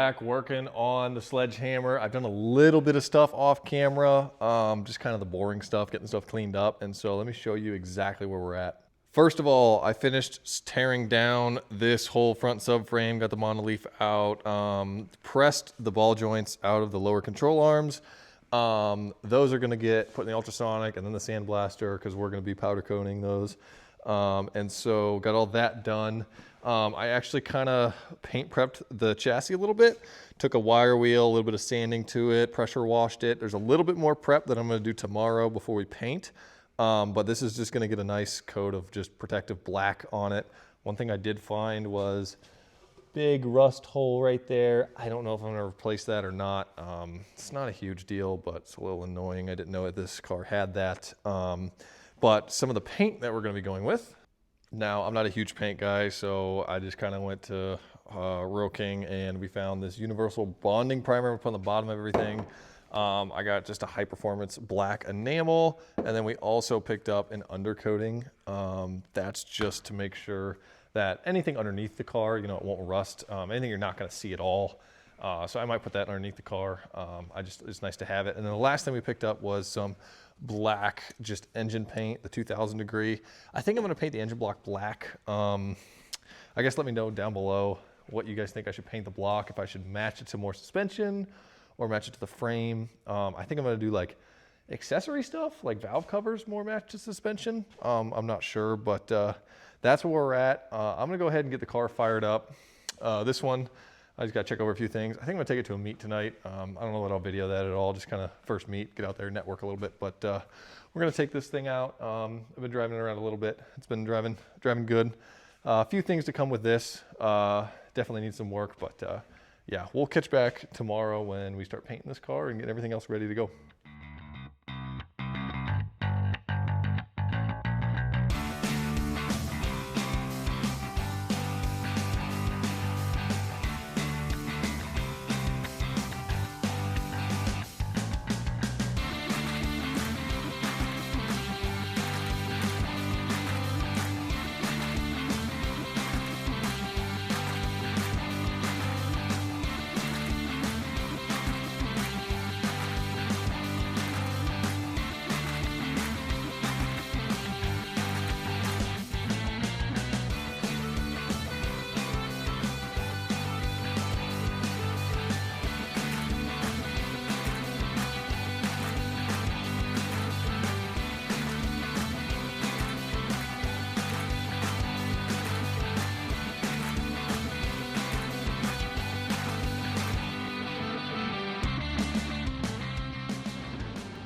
back working on the Sledgehammer. I've done a little bit of stuff off camera, just kind of the boring stuff, getting stuff cleaned up. And so let me show you exactly where we're at. First of all, I finished tearing down this whole front subframe, got the monolith out, pressed the ball joints out of the lower control arms. Those are gonna get put in the ultrasonic and then the sandblaster because we're gonna be powder coating those. And so got all that done. I actually kind of paint prepped the chassis a little bit, took a wire wheel, a little bit of sanding to it, pressure washed it. There's a little bit more prep that I'm going to do tomorrow before we paint. But this is just going to get a nice coat of just protective black on it. One thing I did find was big rust hole right there. I don't know if I'm going to replace that or not. It's not a huge deal, but it's a little annoying. I didn't know that this car had that. But some of the paint that we're going to be going with. Now, I'm not a huge paint guy, so I just kind of went to Rural King and we found this universal bonding primer we put on the bottom of everything. I got just a high performance black enamel, and then we also picked up an undercoating. That's just to make sure that anything underneath the car, you know, it won't rust. Anything you're not going to see at all. So I might put that underneath the car. It's nice to have it. And then the last thing we picked up was some black, just engine paint, the 2000 degree. I think I'm going to paint the engine block black. I guess let me know down below what you guys think I should paint the block, if I should match it to more suspension or match it to the frame. I think I'm going to do like accessory stuff, like valve covers more match to suspension. I'm not sure, but that's where we're at. I'm going to go ahead and get the car fired up. This one, I just got to check over a few things. I think I'm going to take it to a meet tonight. I don't know that I'll video that at all, just kind of first meet, get out there, network a little bit. But we're going to take this thing out. I've been driving it around a little bit. It's been driving good. A few things to come with this. Definitely need some work, but yeah, we'll catch back tomorrow when we start painting this car and get everything else ready to go.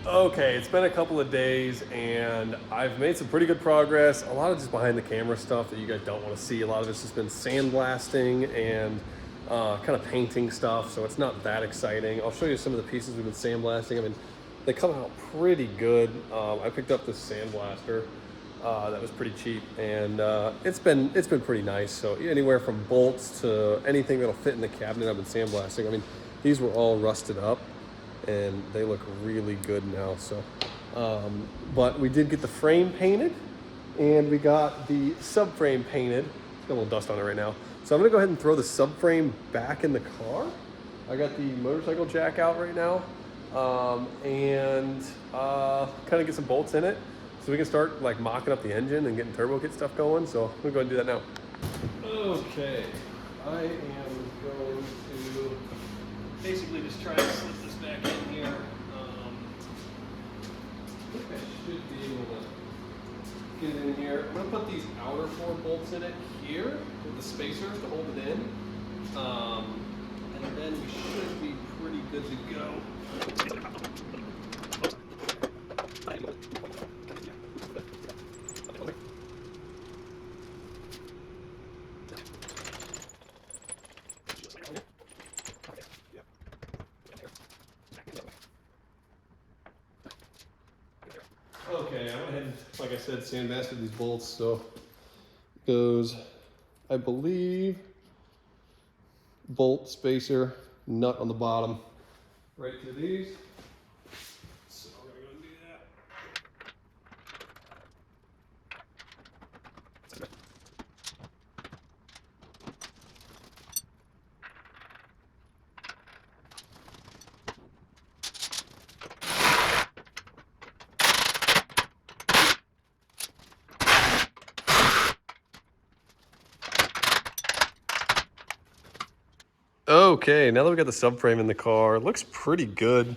Okay, it's been a couple of days and I've made some pretty good progress. A lot of just behind the camera stuff that you guys don't want to see. A lot of it's just been sandblasting and kind of painting stuff, so it's not that exciting. I'll show you some of the pieces we've been sandblasting. I mean, they come out pretty good. I picked up this sandblaster that was pretty cheap, and it's been pretty nice. So anywhere from bolts to anything that'll fit in the cabinet, I've been sandblasting. I mean, these were all rusted up and they look really good now. So, but we did get the frame painted and we got the subframe painted. It's got a little dust on it right now. So I'm gonna go ahead and throw the subframe back in the car. I got the motorcycle jack out right now and kind of get some bolts in it so we can start like mocking up the engine and getting turbo kit stuff going. So I'm gonna go ahead and do that now. Okay, I am going to basically just try to slip this back in here. I think I should be able to get it in here. I'm going to put these outer 4 bolts in it here with the spacers to hold it in. And then we should be pretty good to go. Okay, I went ahead and, like I said, sandblasted these bolts, so it goes, I believe, bolt, spacer, nut on the bottom, right through these. So we're gonna go do that. Okay, now that we got the subframe in the car, it looks pretty good.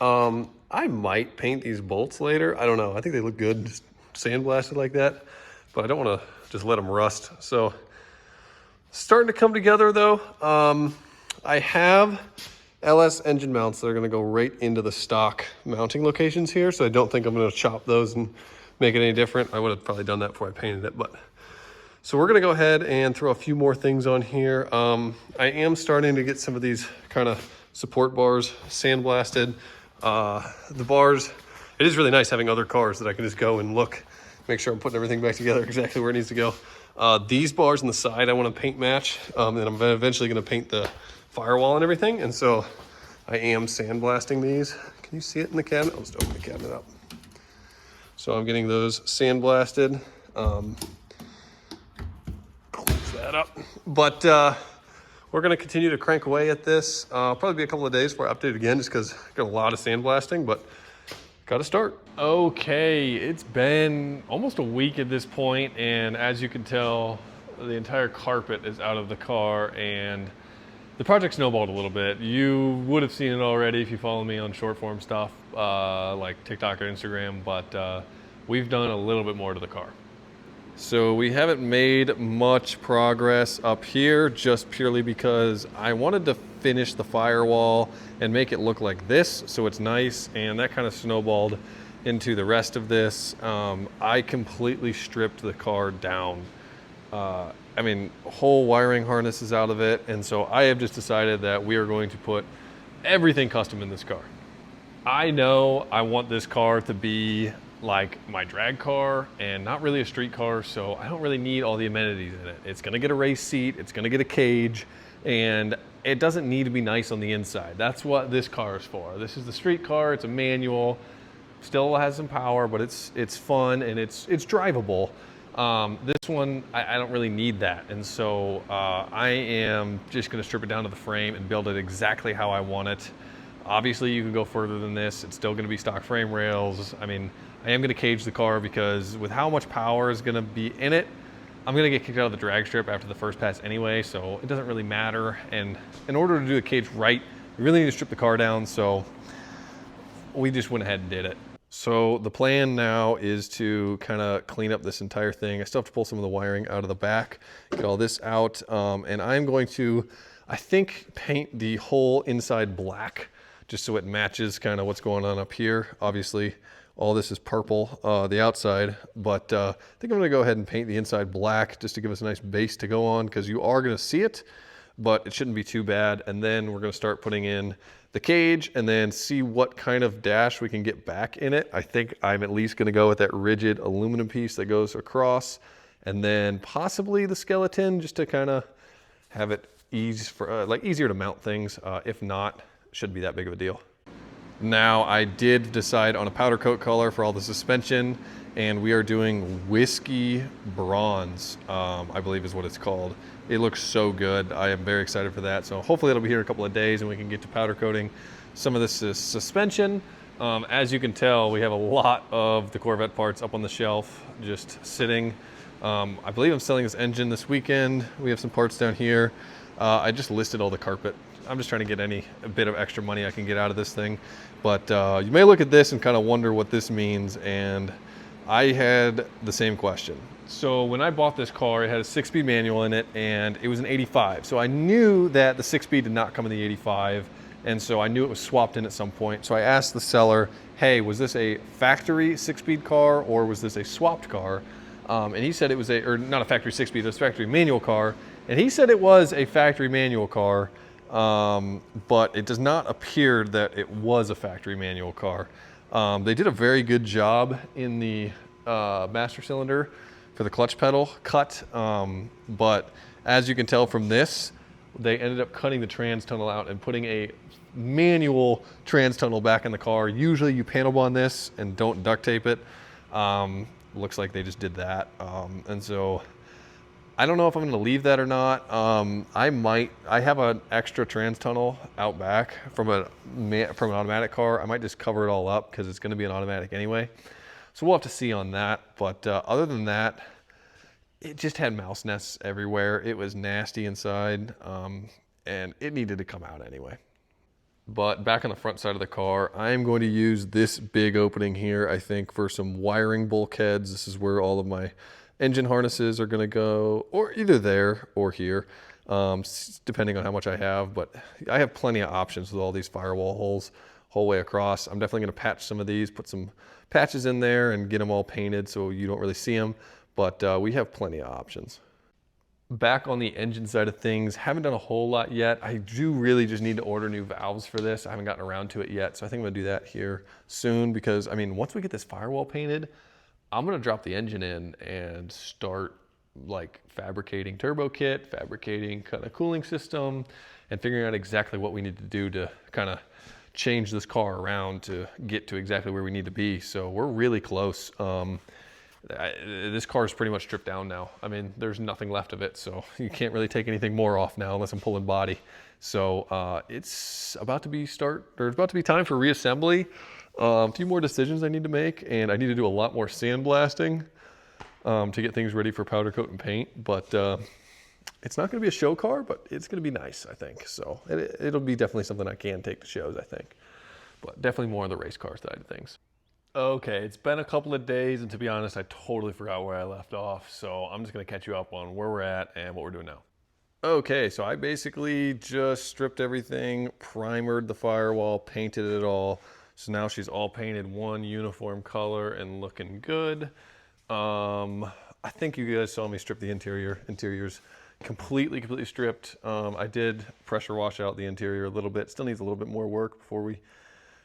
I might paint these bolts later. I don't know. I think they look good, just sandblasted like that. But I don't want to just let them rust. So, starting to come together though. I have LS engine mounts that are going to go right into the stock mounting locations here. So I don't think I'm going to chop those and make it any different. I would have probably done that before I painted it, but... So we're gonna go ahead and throw a few more things on here. I am starting to get some of these kind of support bars sandblasted. The bars, it is really nice having other cars that I can just go and look, make sure I'm putting everything back together exactly where it needs to go. These bars on the side, I wanna paint match, and I'm eventually gonna paint the firewall and everything. And so I am sandblasting these. Can you see it in the cabinet? I'll just open the cabinet up. So I'm getting those sandblasted. That up, but we're going to continue to crank away at this. Probably be a couple of days before I update again, just because I got a lot of sandblasting, but got to start. Okay, it's been almost a week at this point, and as you can tell, the entire carpet is out of the car, and the project snowballed a little bit. You would have seen it already if you follow me on short form stuff, like TikTok or Instagram, but we've done a little bit more to the car. So we haven't made much progress up here just purely because I wanted to finish the firewall and make it look like this so it's nice, and that kind of snowballed into the rest of this. I completely stripped the car down. I mean, whole wiring harness is out of it, and so I have just decided that we are going to put everything custom in this car. I know I want this car to be like my drag car and not really a street car, so I don't really need all the amenities in it. It's gonna get a race seat, it's gonna get a cage, and it doesn't need to be nice on the inside. That's what this car is for. This is the street car, it's a manual, still has some power, but it's fun and it's drivable. This one, I don't really need that, and so I am just gonna strip it down to the frame and build it exactly how I want it. Obviously, you can go further than this. It's still gonna be stock frame rails. I mean, I am gonna cage the car because with how much power is gonna be in it, I'm gonna get kicked out of the drag strip after the first pass anyway, so it doesn't really matter. And in order to do the cage right, you really need to strip the car down, so we just went ahead and did it. So the plan now is to kind of clean up this entire thing. I still have to pull some of the wiring out of the back, get all this out, and I'm going to, I think, paint the whole inside black just so it matches kind of what's going on up here. Obviously, all this is purple, the outside, but I think I'm gonna go ahead and paint the inside black just to give us a nice base to go on, because you are gonna see it, but it shouldn't be too bad. And then we're gonna start putting in the cage and then see what kind of dash we can get back in it. I think I'm at least gonna go with that rigid aluminum piece that goes across, and then possibly the skeleton just to kind of have it easier to mount things. If not, it shouldn't be that big of a deal. Now, I did decide on a powder coat color for all the suspension, and we are doing whiskey bronze, I believe is what it's called. It looks so good. I am very excited for that. So hopefully it'll be here in a couple of days and we can get to powder coating some of this suspension. As you can tell, we have a lot of the Corvette parts up on the shelf, just sitting. I believe I'm selling this engine this weekend. We have some parts down here. I just listed all the carpet. I'm just trying to get a bit of extra money I can get out of this thing. But you may look at this and kind of wonder what this means, and I had the same question. So when I bought this car, it had a 6-speed manual in it, and it was an 85. So I knew that the 6-speed did not come in the 85, and so I knew it was swapped in at some point. So I asked the seller, hey, was this a factory 6-speed car, or was this a swapped car? And he said it was not a factory 6-speed, it was a factory manual car. And he said it was a factory manual car, but it does not appear that it was a factory manual car. They did a very good job in the master cylinder for the clutch pedal cut, but as you can tell from this, they ended up cutting the trans tunnel out and putting a manual trans tunnel back in the car. Usually you panel bond this and don't duct tape it. Looks like they just did that, and so I don't know if I'm gonna leave that or not. I have an extra trans tunnel out back from an automatic car. I might just cover it all up because it's gonna be an automatic anyway. So we'll have to see on that. But other than that, it just had mouse nests everywhere. It was nasty inside. and it needed to come out anyway. But back on the front side of the car, I'm going to use this big opening here, I think, for some wiring bulkheads. This is where all of my engine harnesses are going to go, or either there or here, depending on how much I have. But I have plenty of options with all these firewall holes whole way across. I'm definitely going to patch some of these, put some patches in there and get them all painted so you don't really see them. But we have plenty of options. Back on the engine side of things, haven't done a whole lot yet. I do really just need to order new valves for this. I haven't gotten around to it yet, so I think I'm gonna do that here soon because, I mean, once we get this firewall painted, I'm gonna drop the engine in and start like fabricating turbo kit, fabricating kind of cooling system, and figuring out exactly what we need to do to kind of change this car around to get to exactly where we need to be. So we're really close. This car is pretty much stripped down now. I mean, there's nothing left of it, so you can't really take anything more off now unless I'm pulling body. So it's about to be time for reassembly. A few more decisions I need to make, and I need to do a lot more sandblasting to get things ready for powder coat and paint. But it's not going to be a show car, but it's going to be nice, I think. So it'll be definitely something I can take to shows, I think. But definitely more on the race car side of things. Okay, it's been a couple of days, and to be honest, I totally forgot where I left off, so I'm just gonna catch you up on where we're at and what we're doing now. Okay, so I basically just stripped everything, primered the firewall, painted it all, so now she's all painted one uniform color and looking good. I think you guys saw me strip the interior's completely stripped. I did pressure wash out the interior a little bit, still needs a little bit more work before we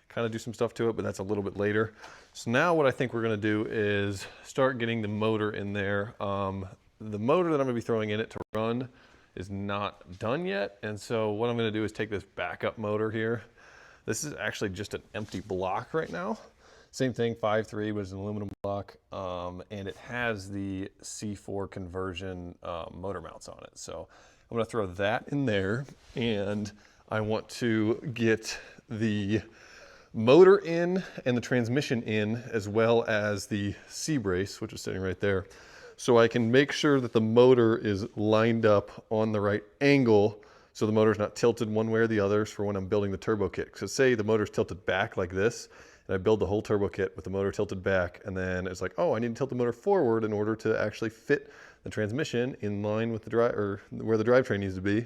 kind of do some stuff to it, but that's a little bit later. So now what I think we're gonna do is start getting the motor in there. The motor that I'm gonna be throwing in it to run is not done yet. And so what I'm gonna do is take this backup motor here. This is actually just an empty block right now. Same thing, 5.3, but it's an aluminum block. And it has the C4 conversion motor mounts on it. So I'm gonna throw that in there, and I want to get the motor in and the transmission in, as well as the C-brace, which is sitting right there. So I can make sure that the motor is lined up on the right angle so the motor's not tilted one way or the other for when I'm building the turbo kit. So say the motor's tilted back like this, and I build the whole turbo kit with the motor tilted back, and then it's like, oh, I need to tilt the motor forward in order to actually fit the transmission in line with the drive, or where the drivetrain needs to be.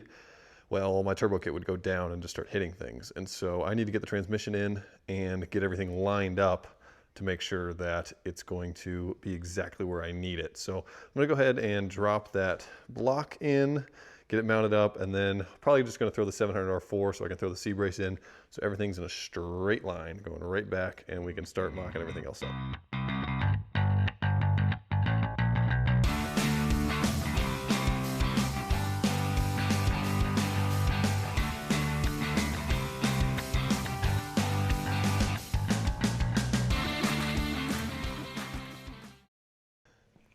Well, my turbo kit would go down and just start hitting things. And so I need to get the transmission in and get everything lined up to make sure that it's going to be exactly where I need it. So I'm gonna go ahead and drop that block in, get it mounted up, and then probably just gonna throw the 700R4 so I can throw the C-brace in. So everything's in a straight line going right back, and we can start mocking everything else up.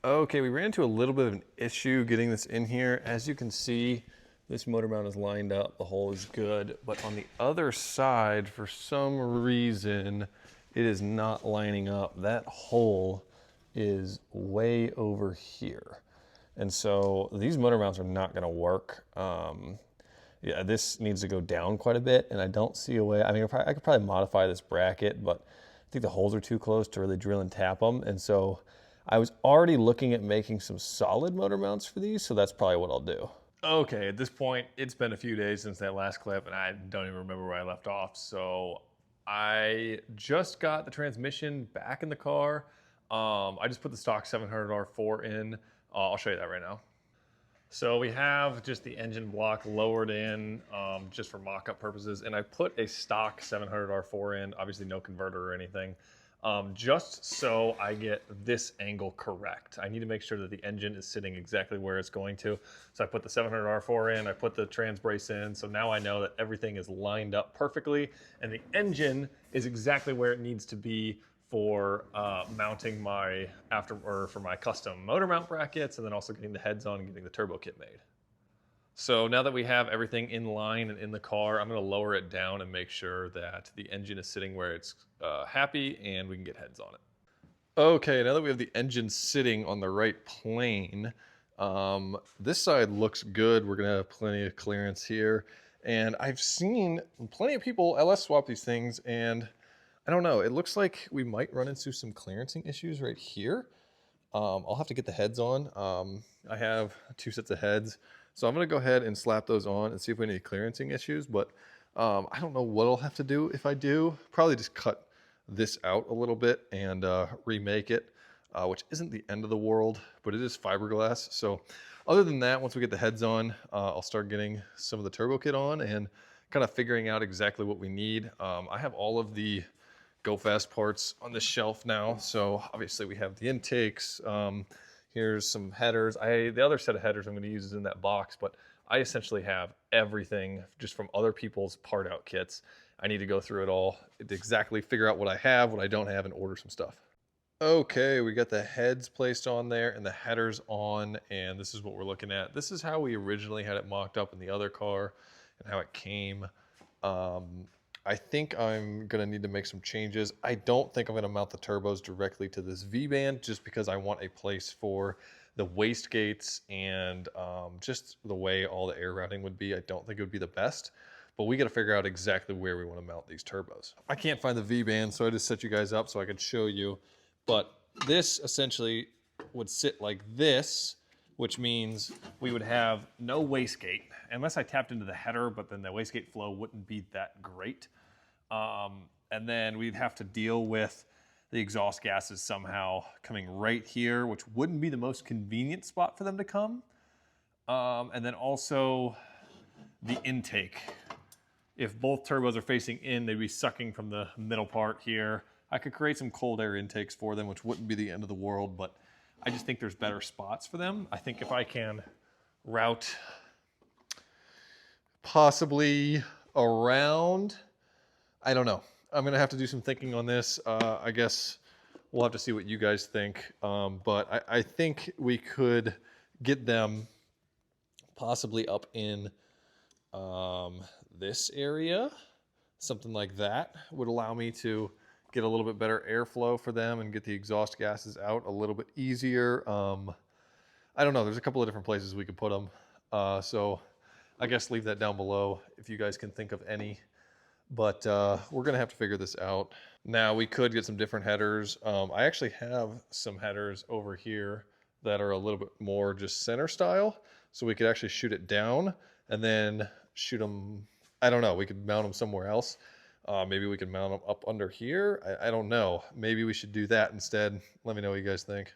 Okay, we ran into a little bit of an issue getting this in here. As you can see, this motor mount is lined up, the hole is good, but on the other side, for some reason, it is not lining up. That hole is way over here. And so these motor mounts are not gonna work. Yeah, this needs to go down quite a bit, and I don't see a way. I mean, I could probably modify this bracket, but I think the holes are too close to really drill and tap them. And so I was already looking at making some solid motor mounts for these, so that's probably what I'll do. Okay, at this point, it's been a few days since that last clip, and I don't even remember where I left off. So I just got the transmission back in the car. I just put the stock 700R4 in. I'll show you that right now. So we have just the engine block lowered in just for mock-up purposes, and I put a stock 700R4 in, obviously no converter or anything. Just so I get this angle correct. I need to make sure that the engine is sitting exactly where it's going to. So I put the 700R4 in, I put the trans brace in, so now I know that everything is lined up perfectly, and the engine is exactly where it needs to be for mounting my for my custom motor mount brackets, and then also getting the heads on and getting the turbo kit made. So now that we have everything in line and in the car, I'm gonna lower it down and make sure that the engine is sitting where it's happy and we can get heads on it. Okay, now that we have the engine sitting on the right plane, this side looks good. We're gonna have plenty of clearance here. And I've seen plenty of people LS swap these things, and I don't know, it looks like we might run into some clearancing issues right here. I'll have to get the heads on. I have 2 sets of heads, so I'm gonna go ahead and slap those on and see if we have any clearancing issues, but I don't know what I'll have to do if I do. Probably just cut this out a little bit and remake it, which isn't the end of the world, but it is fiberglass. So other than that, once we get the heads on, I'll start getting some of the turbo kit on and kind of figuring out exactly what we need. I have all of the Go Fast parts on this shelf now. So obviously we have the intakes. Here's some headers. The other set of headers I'm going to use is in that box, but I essentially have everything just from other people's part out kits. I need to go through it all to exactly figure out what I have, what I don't have, and order some stuff. Okay, we got the heads placed on there and the headers on, and this is what we're looking at. This is how we originally had it mocked up in the other car and how it came. I think I'm gonna need to make some changes. I don't think I'm gonna mount the turbos directly to this V-band just because I want a place for the wastegates and just the way all the air routing would be. I don't think it would be the best, but we gotta figure out exactly where we wanna mount these turbos. I can't find the V-band, so I just set you guys up so I could show you, but this essentially would sit like this, which means we would have no wastegate, unless I tapped into the header, but then the wastegate flow wouldn't be that great. And then we'd have to deal with the exhaust gases somehow coming right here, which wouldn't be the most convenient spot for them to come. And then also the intake. If both turbos are facing in, they'd be sucking from the middle part here. I could create some cold air intakes for them, which wouldn't be the end of the world, but I just think there's better spots for them. I think if I can route possibly around, I don't know. I'm gonna have to do some thinking on this. I guess we'll have to see what you guys think. But I think we could get them possibly up in this area. Something like that would allow me to get a little bit better airflow for them and get the exhaust gases out a little bit easier. I don't know. There's a couple of different places we could put them. So I guess leave that down below if you guys can think of any. But we're gonna have to figure this out. Now we could get some different headers. I actually have some headers over here that are a little bit more just center style. So we could actually shoot it down and then shoot them, I don't know, we could mount them somewhere else. Maybe we could mount them up under here. I don't know. Maybe we should do that instead. Let me know what you guys think.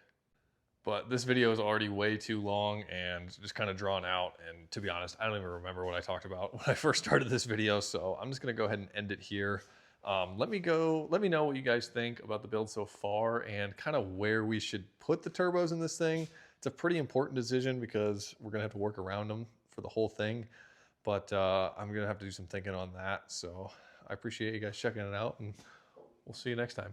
But this video is already way too long and just kind of drawn out. And to be honest, I don't even remember what I talked about when I first started this video. So I'm just gonna go ahead and end it here. Let me know what you guys think about the build so far and kind of where we should put the turbos in this thing. It's a pretty important decision because we're gonna have to work around them for the whole thing. But I'm gonna have to do some thinking on that. So I appreciate you guys checking it out, and we'll see you next time.